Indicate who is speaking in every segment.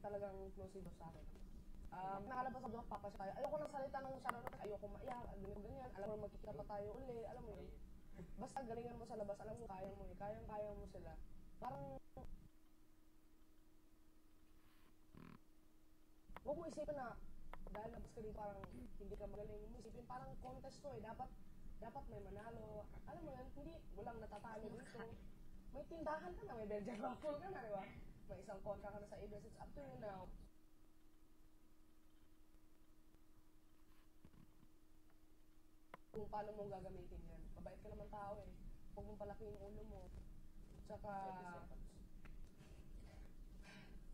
Speaker 1: talagang close ito sa akin. Nakalabas sa doon, papasya tayo. Ayoko nang salita ng sarano kasi ayoko maiyak, ganyan. Alam mo, magkikita pa tayo uli, alam mo yun. Basta galingan mo sa labas, alam mo, kaya mo eh. Kayang-kaya mo sila. Parang, huwag mo isipin na, dahil labas ka dito, parang hindi ka magaling. Huwag mo isipin, parang contest to eh. Dapat may manalo. Alam mo yun, hindi, walang natatalo dito. May tindahan ka na, may Belgian waffle ka na, di ba? May isang kontra ka na sa Ibis, it's up to you now. Kung paano mo gagamitin yan. Mabait ka naman tao eh. Huwag mong palaki yung ulo mo. Tsaka...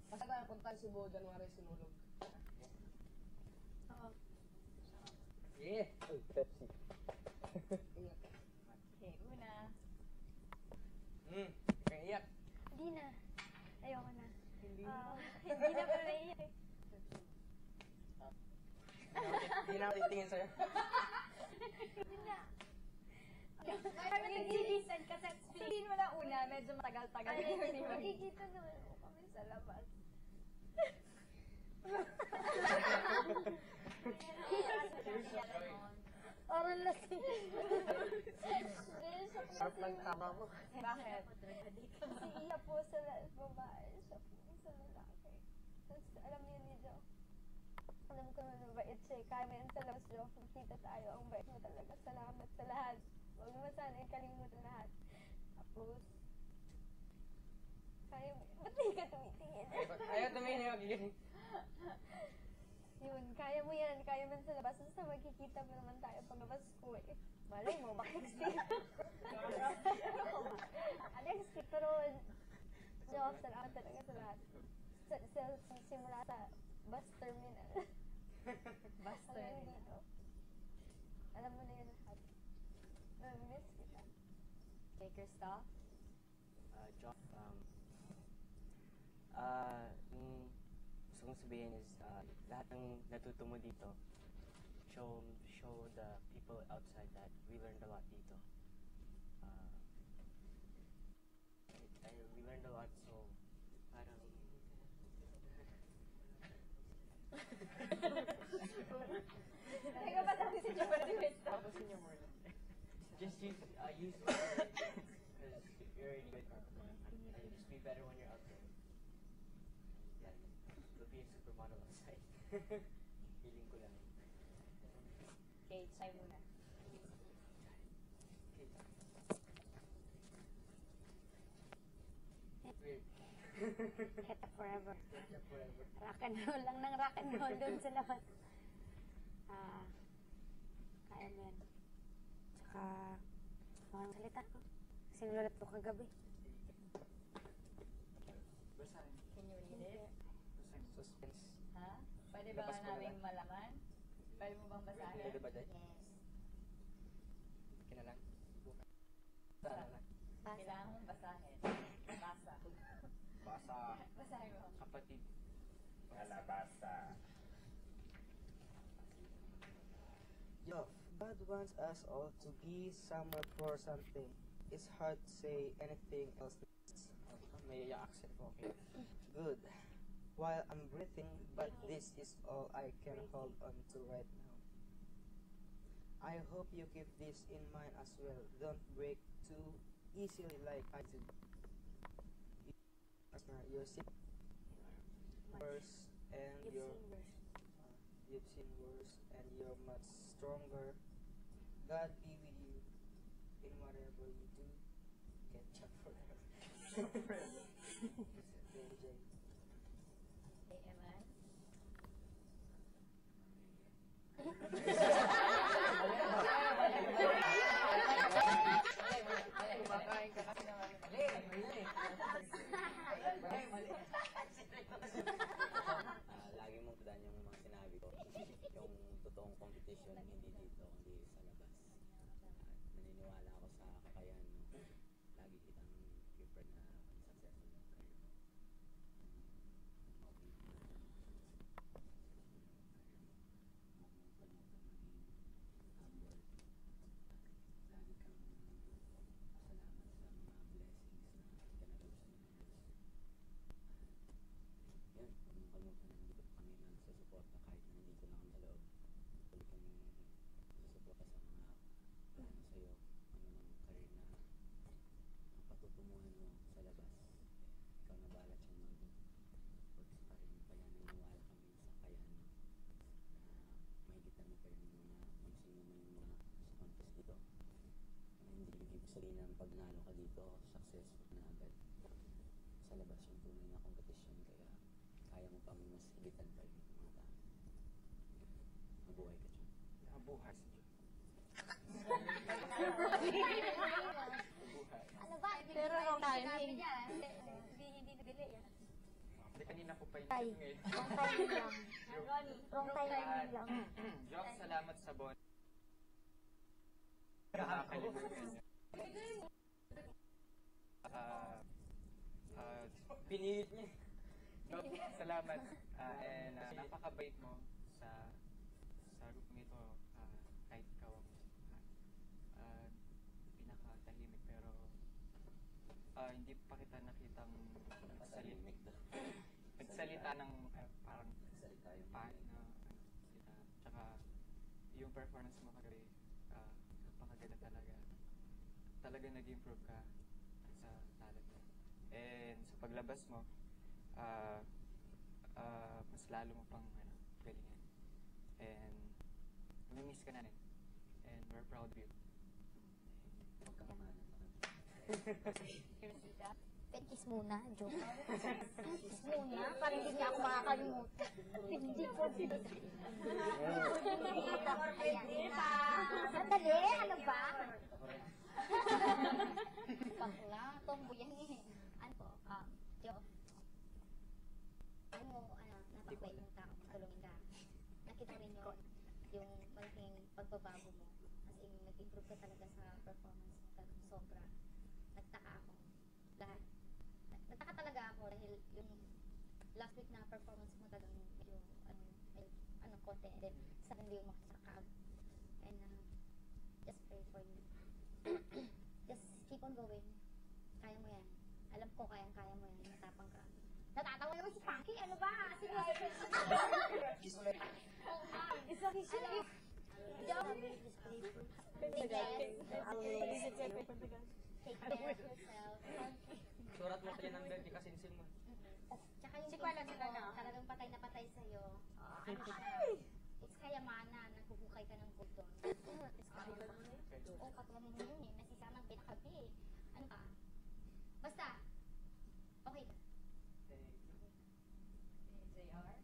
Speaker 1: Basta tayo punta si Cebu, January sinulog.
Speaker 2: Oo.
Speaker 3: Yeah! Uy, Pepsi.
Speaker 1: Ingat.
Speaker 2: Okay, una.
Speaker 3: Kaya iyak.
Speaker 2: Hindi na. Ayoko na.
Speaker 1: Hindi
Speaker 2: Hindi na pala naiyak eh.
Speaker 3: Hindi na ako titingin sa'yo.
Speaker 2: Hindi na. Kami nagsilisan kasi sabihin mo na una, medyo matagal-tagal na yun. Magkikita naman ako kami sa labas. Oral lasing.
Speaker 3: Sarap lang tama mo.
Speaker 2: Bakit? Si Iya po sa babae, siya po sa lalaki. Tapos alam niyo ni Jo, alam ko na mabait siya. Kaya mo yan sa labas, Jo. Magkita tayo. Ang bait mo talaga. Salamat sa lahat. Huwag naman sana ikalimutan lahat. Tapos, kaya mo. Ba't di ka tumitingin?
Speaker 3: Ayaw tumingin yung gigising.
Speaker 2: Yun, kaya mo yan. Kaya mo yan sa labas. Basta magkikita mo naman tayo paglabas ko eh. Malay mo, next week. Next week, pero Jo, salamat talaga sa lahat. Simula sa bus terminal. Bus terminal. Alam mo na yun lahat. Miss kita. Okay, Krista?
Speaker 3: John, gusto kong sabihin is, lahat ng natuto mo dito, show the people outside that we learned a lot dito. We learned a lot, so parang...
Speaker 2: Teka ba sabi si Jo para
Speaker 3: Tapos yun yung word. Just use words because you're already good. Just be better when you're out there. Yeah, you'll be a supermodel outside. Feeling ko lang.
Speaker 2: Okay, try muna.
Speaker 3: Weird.
Speaker 2: Heta forever.
Speaker 3: Forever.
Speaker 2: Rock and roll lang ng rock and roll doon sa labas. Kaya mo yan. Tsaka, mga salita ko. Sinulat ko kagabi.
Speaker 3: Basahin.
Speaker 4: Can you read it?
Speaker 3: Suspense.
Speaker 4: Ha? Pwede ba
Speaker 3: Labas ko na
Speaker 4: namin
Speaker 3: lang.
Speaker 4: malaman? Pwede mo bang basahin?
Speaker 3: Pwede ba, Day?
Speaker 4: Yes.
Speaker 3: Kina lang. Sana lang.
Speaker 4: Kailangan mong basahin. Basa.
Speaker 3: Basa.
Speaker 4: Basahin mo.
Speaker 3: Kapatid.
Speaker 5: Kalabasa.
Speaker 6: Yo, God wants us all to be someone for something. It's hard to say anything else.
Speaker 3: May accent po. Okay.
Speaker 6: Good. While I'm breathing, but this is all I can hold on to right now. I hope you keep this in mind as well. Don't break too easily like I do. You're sick worse and you've seen worse and you're much stronger. God be with you in whatever you do. Catch up forever. JJ.
Speaker 4: Okay, Eman?
Speaker 3: Kumakain ka kasi naman. Mali! Mali! Mali!
Speaker 7: Lagi mong tandaan yung mga sinabi ko. Yung totoong competition, hindi dito, kundi sa labas. Naniniwala ako sa kakayahan mo. Lagi kitang prepared na successful yung career mo. Lagi kang pasalamat sa mga blessings na pinarap sa Diyos. Yan, huwag ka sa mga plano sa'yo, ano mang career na patutunguhan mo sa labas. Ikaw na bahala siyang mag-works pa rin. Kaya naniniwala kami sa kakayahan mo na mahigitan mo pa rin yung mga magsing naman yung mga sa contest dito. Hindi ibig sabihin ng pag nalo ka dito, successful na agad. Sa labas yung tunay na kompetisyon, kaya kaya mo pang mas higitan pa rin yung mga tao. Mabuhay ka dyan.
Speaker 5: Nabuhay si Diyos.
Speaker 2: Ano ba?
Speaker 1: Pero wrong timing.
Speaker 2: Hindi nabili yan.
Speaker 5: Hindi, kanina ko pa yung
Speaker 2: Ay,
Speaker 5: ngayon.
Speaker 2: wrong timing lang. Wrong timing lang.
Speaker 5: Joke, salamat sa bon. Nakakalimutan niya.
Speaker 6: Pinilit niya.
Speaker 5: Joke, salamat. And napakabait mo sa group nito. Kahit ikaw ang pinakatahimik, pero hindi pa kita nakitang nagsalita ng parang
Speaker 7: Nagsalita yung
Speaker 5: pahit na salita. Tsaka yung performance mo kagabi, napakaganda talaga. Talaga nag-improve ka sa talent mo. And sa paglabas mo, mas lalo mo pang galingan. And namimiss ka namin. And we're proud of you.
Speaker 7: pagkakamanan mo.
Speaker 2: Kiss muna, joke. Kiss muna, para hindi niya ako makakalimutan. Hindi po. Sandali, ano ba? Bakla, tomboy yan eh. Ano po, joke. Napakabait ng tao, tulungin ka. Nakita rin yung malaking pagbabago mo. As in, nag-improve ka talaga sa performance mo. Talagang sobra. Nagtaka ako. Lahat. Nagtaka talaga ako dahil yung last week na performance mo talagang medyo konti. And then, suddenly yung makasakag. And just pray for you. Just keep on going. Kaya mo yan. Alam ko kayang-kaya mo yan. Matapang ka. Natatawa naman si Punky. Ano ba? Sige. Ano? Joke. Take care of yourself.
Speaker 6: Surat mo tayo ng birthday kasinsin mo.
Speaker 2: Tsaka yung talagang patay na patay sa'yo. Ano siya? It's kayamanan. Naghuhukay ka ng gold doon. It's kayamanan. Oo, katulad mo yun eh. Nasisa ng pinakabi eh. Ano ka? Basta. Okay ka.
Speaker 4: JR?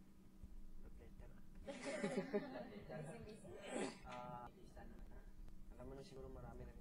Speaker 6: Alam mo na siguro marami na